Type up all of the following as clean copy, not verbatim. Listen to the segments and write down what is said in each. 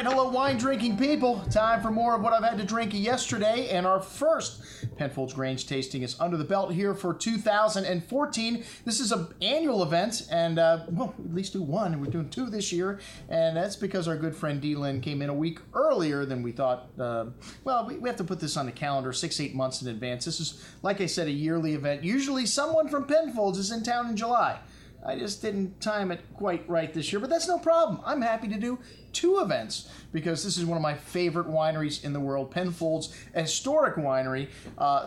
right, hello wine drinking people. Time for more of what I've had to drink yesterday, and our first Penfolds Grange tasting is under the belt here for 2014. This is an annual event, and well, at least do one, and we're doing two this year, and that's because our good friend Lynn came in a week earlier than we thought. Well, we have to put this on the calendar 6-8 months in advance. This is, like I said, a yearly event. Usually someone from Penfolds is in town in July. I just didn't time it quite right this year, but that's no problem. I'm happy to do two events because this is one of my favorite wineries in the world, Penfolds, a historic winery.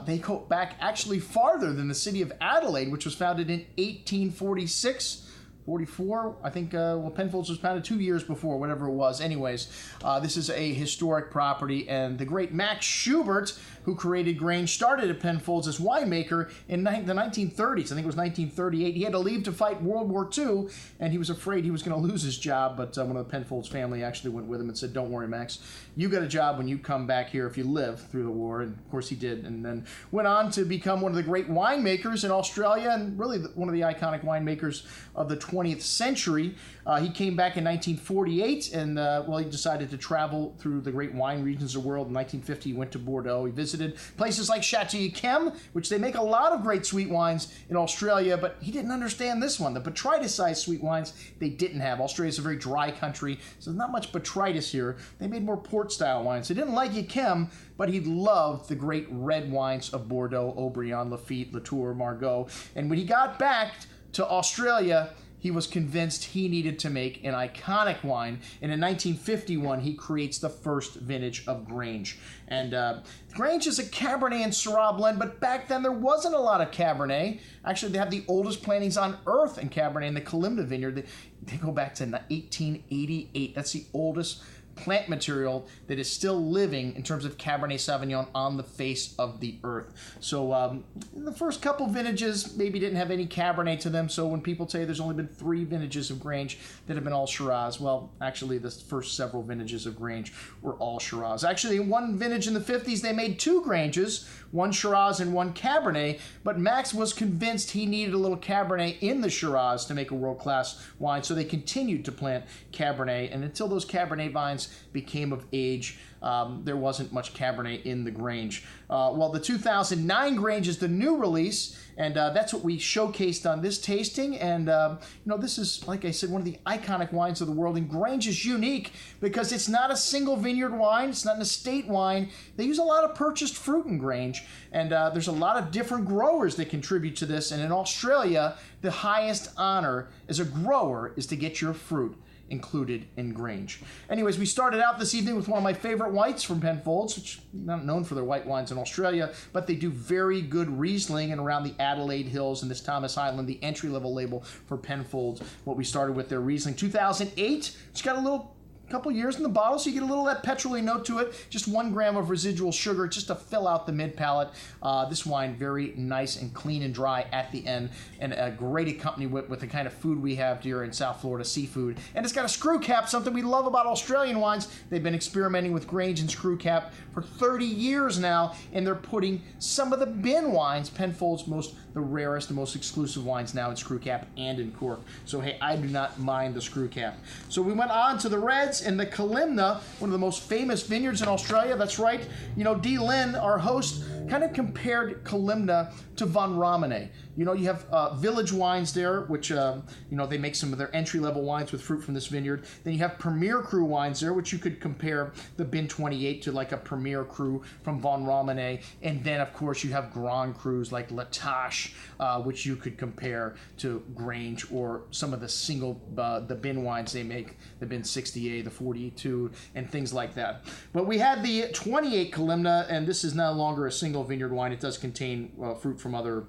They go back actually farther than the city of Adelaide, which was founded in 1846. 44, I think, well, Penfolds was founded 2 years before, whatever it was. Anyways, this is a historic property, and the great Max Schubert, who created Grange, started at Penfolds as winemaker in the 1930s. I think it was 1938. He had to leave to fight World War II, and he was afraid he was going to lose his job, but one of the Penfolds family actually went with him and said, "Don't worry, Max, you got a job when you come back here if you live through the war," and of course he did, and then went on to become one of the great winemakers in Australia, and really one of the iconic winemakers of the 20th century. He came back in 1948, and well, he decided to travel through the great wine regions of the world. In 1950, he went to Bordeaux. He visited places like Chateau Yquem, which they make a lot of great sweet wines in Australia, but he didn't understand this one. The botrytis-sized sweet wines they didn't have. Australia's a very dry country, so there's not much botrytis here. They made more port-style wines. He didn't like Yquem, but he loved the great red wines of Bordeaux, Haut-Brion, Lafite, Latour, Margaux. And when he got back to Australia, he was convinced he needed to make an iconic wine, and in 1951 he creates the first vintage of Grange. And Grange is a Cabernet and Syrah blend, but back then there wasn't a lot of Cabernet. Actually, they have the oldest plantings on earth in Cabernet in the Kalimna vineyard. They go back to 1888. That's the oldest plant material that is still living in terms of Cabernet Sauvignon on the face of the earth. So the first couple vintages maybe didn't have any Cabernet to them, so when people say there's only been 3 vintages of Grange that have been all Shiraz, well, actually the first several vintages of Grange were all Shiraz. Actually, in one vintage in the 50s, they made 2 Granges, one Shiraz and one Cabernet, but Max was convinced he needed a little Cabernet in the Shiraz to make a world-class wine, so they continued to plant Cabernet, and until those Cabernet vines became of age, there wasn't much Cabernet in the Grange. Well, the 2009 Grange is the new release, and that's what we showcased on this tasting. And you know, this is, like I said, one of the iconic wines of the world. And Grange is unique because it's not a single vineyard wine. It's not an estate wine. They use a lot of purchased fruit in Grange, and there's a lot of different growers that contribute to this. And in Australia, the highest honor as a grower is to get your fruit included in Grange. Anyways, we started out this evening with one of my favorite whites from Penfolds, which are not known for their white wines in Australia, but they do very good Riesling and around the Adelaide Hills and this Thomas Island, the entry-level label for Penfolds. What we started with their Riesling 2008. It's got a couple years in the bottle, so you get a little of that petrol-y note to it. Just 1 gram of residual sugar just to fill out the mid-palate. This wine, very nice and clean and dry at the end, and a great accompaniment with the kind of food we have here in South Florida, seafood. And it's got a screw cap, something we love about Australian wines. They've been experimenting with Grange and screw cap for 30 years now, and they're putting some of the bin wines, Penfolds' the rarest and most exclusive wines now in screw cap and in cork. So hey, I do not mind the screw cap. So we went on to the reds in the Kalimna, one of the most famous vineyards in Australia. That's right. You know, Lynn, our host, kind of compared Kalimna to Von Romane. You know, you have Village Wines there, which, you know, they make some of their entry-level wines with fruit from this vineyard. Then you have Premier Cru wines there, which you could compare the Bin 28 to like a Premier Cru from Von Romane. And then, of course, you have Grand Crus like La Tâche, which you could compare to Grange or some of the the bin wines they make, the Bin 68, the 42, and things like that. But we had the 28 Kalimna, and this is no longer a single vineyard wine. It does contain fruit from other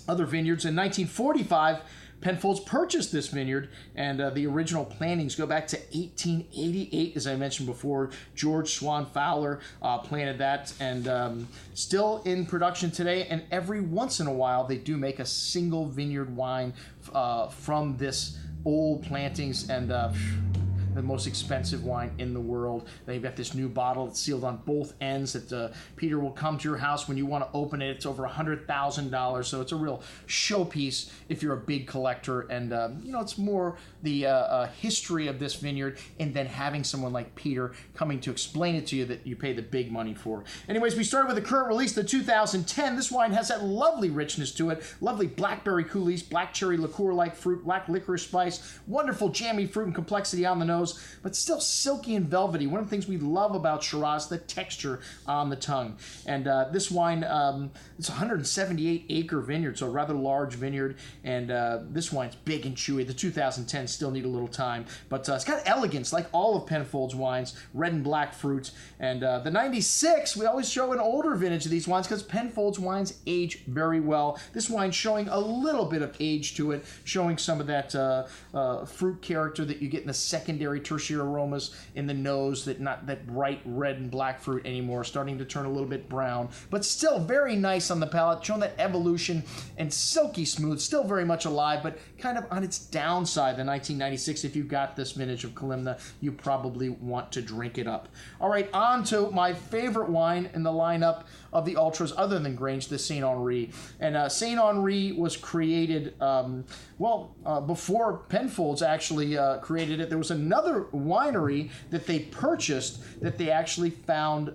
vineyards. In 1945, Penfolds purchased this vineyard, and the original plantings go back to 1888, as I mentioned before. George Swan Fowler planted that, and still in production today. And every once in a while, they do make a single vineyard wine from this old plantings, and the most expensive wine in the world. They've got this new bottle that's sealed on both ends that Peter will come to your house when you want to open it. It's over $100,000, so it's a real showpiece if you're a big collector. And it's more the history of this vineyard, and then having someone like Peter coming to explain it to you that you pay the big money for. Anyways, we started with the current release, the 2010. This wine has that lovely richness to it, lovely blackberry coulis, black cherry liqueur-like fruit, black licorice spice, wonderful jammy fruit and complexity on the nose, but still silky and velvety. One of the things we love about Shiraz, the texture on the tongue. And this wine, it's a 178-acre vineyard, so a rather large vineyard, and this wine's big and chewy. The 2010 still need a little time, but it's got elegance, like all of Penfolds wines, red and black fruit. And the 96, we always show an older vintage of these wines because Penfolds wines age very well. This wine's showing a little bit of age to it, showing some of that fruit character that you get in the secondary, tertiary aromas in the nose, that not that bright red and black fruit anymore, starting to turn a little bit brown, but still very nice on the palate, showing that evolution and silky smooth, still very much alive, but kind of on its downside. The 1996, if you've got this vintage of Kalimna, you probably want to drink it up. All right, on to my favorite wine in the lineup of the Ultras, other than Grange, the St. Henri. And St. Henri was created, before Penfolds actually created it. There was another winery that they purchased that they actually found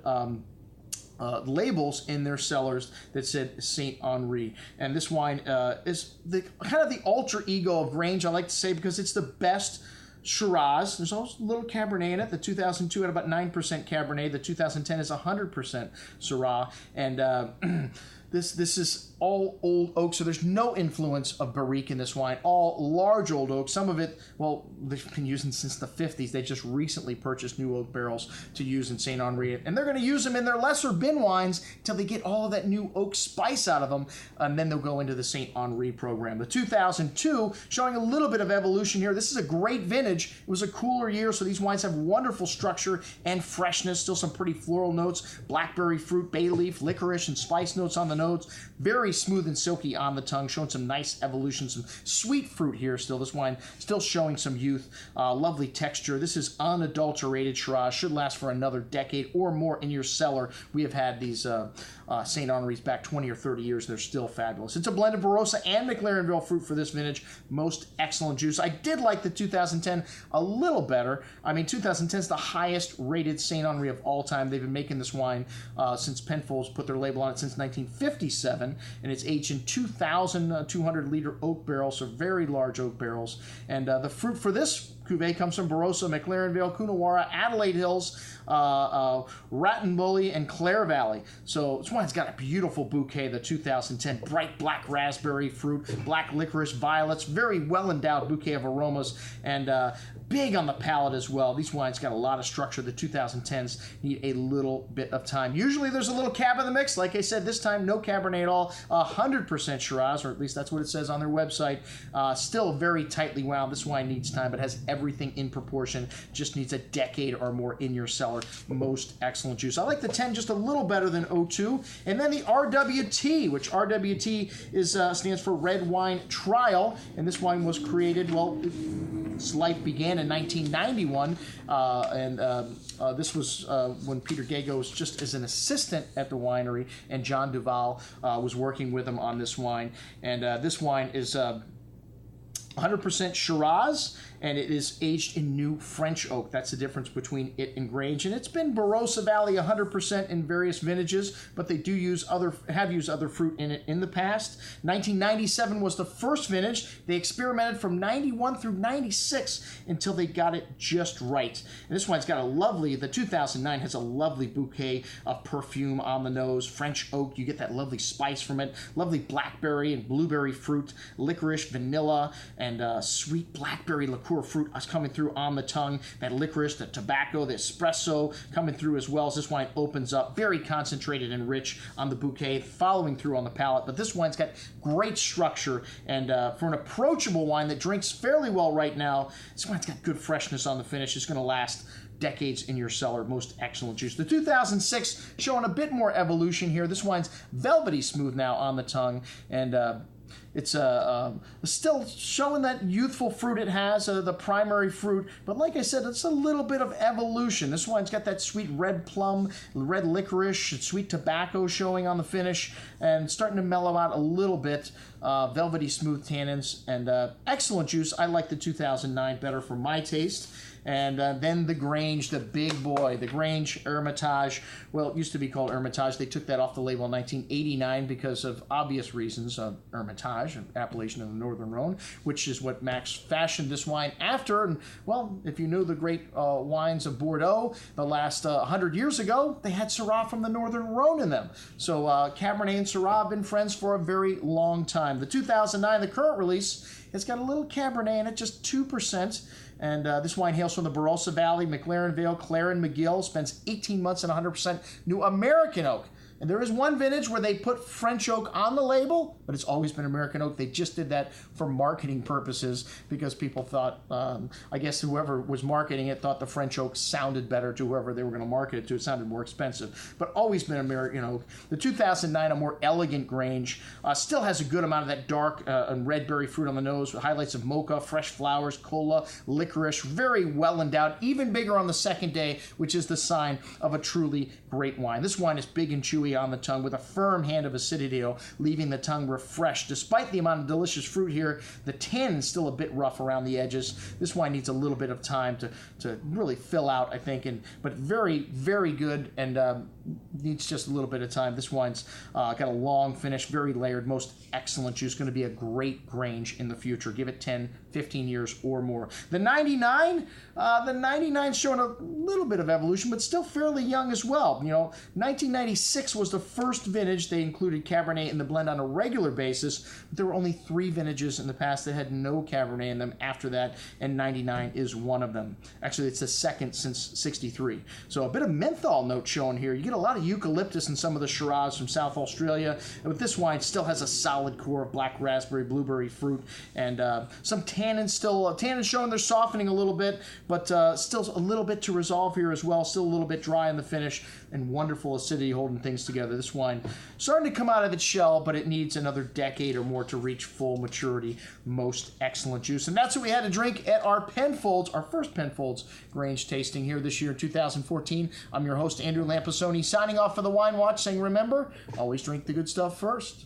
labels in their cellars that said St. Henri. And this wine is kind of the alter ego of Grange, I like to say, because it's the best Shiraz. There's also a little Cabernet in it. The 2002 had about 9% Cabernet. The 2010 is 100% Syrah. And this is all old oak, so there's no influence of Barrique in this wine. All large old oak. Some of it, well, they've been using since the 50s. They just recently purchased new oak barrels to use in St. Henri, and they're going to use them in their lesser bin wines until they get all of that new oak spice out of them, and then they'll go into the St. Henri program. The 2002, showing a little bit of evolution here. This is a great vintage. It was a cooler year, so these wines have wonderful structure and freshness. Still some pretty floral notes, blackberry fruit, bay leaf, licorice, and spice notes on the notes. Very smooth and silky on the tongue, showing some nice evolution, some sweet fruit here still. This wine still showing some youth, lovely texture. This is unadulterated Shiraz, should last for another decade or more in your cellar. We have had these St. Henri's back 20 or 30 years. They're still fabulous. It's a blend of Barossa and McLarenville fruit for this vintage. Most excellent juice. I did like the 2010 a little better. I mean, 2010 is the highest rated St. Henri of all time. They've been making this wine since Penfolds put their label on it since 1957, and it's aged in 2,200 liter oak barrels, so very large oak barrels. And the fruit for this cuvee comes from Barossa, McLarenville, Coonawarra, Adelaide Hills, Rattenbully, and Clare Valley. So this wine's got a beautiful bouquet, the 2010 bright black raspberry fruit, black licorice, violets, very well-endowed bouquet of aromas, and big on the palate as well. These wines got a lot of structure. The 2010s need a little bit of time. Usually there's a little cab in the mix. Like I said, this time no Cabernet at all. 100% Shiraz, or at least that's what it says on their website. Still very tightly wound. This wine needs time, but has everything in proportion. Just needs a decade or more in your cellar. Most excellent juice. I like the 10 just a little better than 02. And then the RWT, which RWT is stands for Red Wine Trial. And this wine was created, well, its life began in 1991, this was when Peter Gago was just as an assistant at the winery, and John Duval was working with him on this wine. And this wine is 100% Shiraz, and it is aged in new French oak. That's the difference between it and Grange. And it's been Barossa Valley 100% in various vintages, but they do have used other fruit in it in the past. 1997 was the first vintage. They experimented from 91 through 96 until they got it just right. And this one's got the 2009 has a lovely bouquet of perfume on the nose, French oak. You get that lovely spice from it, lovely blackberry and blueberry fruit, licorice, vanilla, and sweet blackberry liqueur fruit coming through on the tongue. That licorice, the tobacco, the espresso coming through as well as this wine opens up. Very concentrated and rich on the bouquet, following through on the palate. But this wine's got great structure, and for an approachable wine that drinks fairly well right now, this wine's got good freshness on the finish. It's going to last decades in your cellar. Most excellent juice. The 2006 showing a bit more evolution here. This wine's velvety smooth now on the tongue, and It's still showing that youthful fruit it has, the primary fruit. But like I said, it's a little bit of evolution. This wine's got that sweet red plum, red licorice, sweet tobacco showing on the finish, and starting to mellow out a little bit. Velvety smooth tannins, and excellent juice. I like the 2009 better for my taste. And then the Grange, the big boy, the Grange Hermitage. Well, it used to be called Hermitage. They took that off the label in 1989 because of obvious reasons. Hermitage, an appellation of the Northern Rhone, which is what Max fashioned this wine after. And, well, if you know the great wines of Bordeaux, the last 100 years ago, they had Syrah from the Northern Rhone in them. So Cabernet and Syrah have been friends for a very long time. The 2009, the current release, it's got a little Cabernet in it, just 2%. And this wine hails from the Barossa Valley, McLaren Vale, Claren, McGill. Spends 18 months in 100% new American oak. And there is one vintage where they put French oak on the label, but it's always been American oak. They just did that for marketing purposes because people thought, I guess whoever was marketing it thought the French oak sounded better to whoever they were going to market it to. It sounded more expensive, but always been American oak. The 2009, a more elegant Grange, still has a good amount of that dark and red berry fruit on the nose with highlights of mocha, fresh flowers, cola, licorice, very well endowed, even bigger on the second day, which is the sign of a truly great wine. This wine is big and chewy on the tongue with a firm hand of acidity, leaving the tongue refreshed. Despite the amount of delicious fruit here, the tannin is still a bit rough around the edges. This wine needs a little bit of time to really fill out, I think, but very, very good, and needs just a little bit of time. This wine's got a long finish, very layered, most excellent juice. Going to be a great Grange in the future. Give it 10, 15 years or more. The 99, the 99's showing a little bit of evolution, but still fairly young as well. 1996 was the first vintage they included Cabernet in the blend on a regular basis, but there were only 3 vintages in the past that had no Cabernet in them after that, and 99 is one of them. Actually, it's the second since 63. So a bit of menthol note shown here. You get a lot of eucalyptus in some of the Shiraz from South Australia, but this wine still has a solid core of black raspberry, blueberry fruit, and some tannins still. Tannins showing they're softening a little bit, but still a little bit to resolve here as well. Still a little bit dry in the finish, and wonderful acidity holding things together. This wine starting to come out of its shell, but it needs another decade or more to reach full maturity. Most excellent juice. And that's what we had to drink at our Penfolds, our first Penfolds Grange tasting here this year in 2014. I'm your host, Andrew Lamposoni, signing off for the Wine Watch, saying remember, always drink the good stuff first.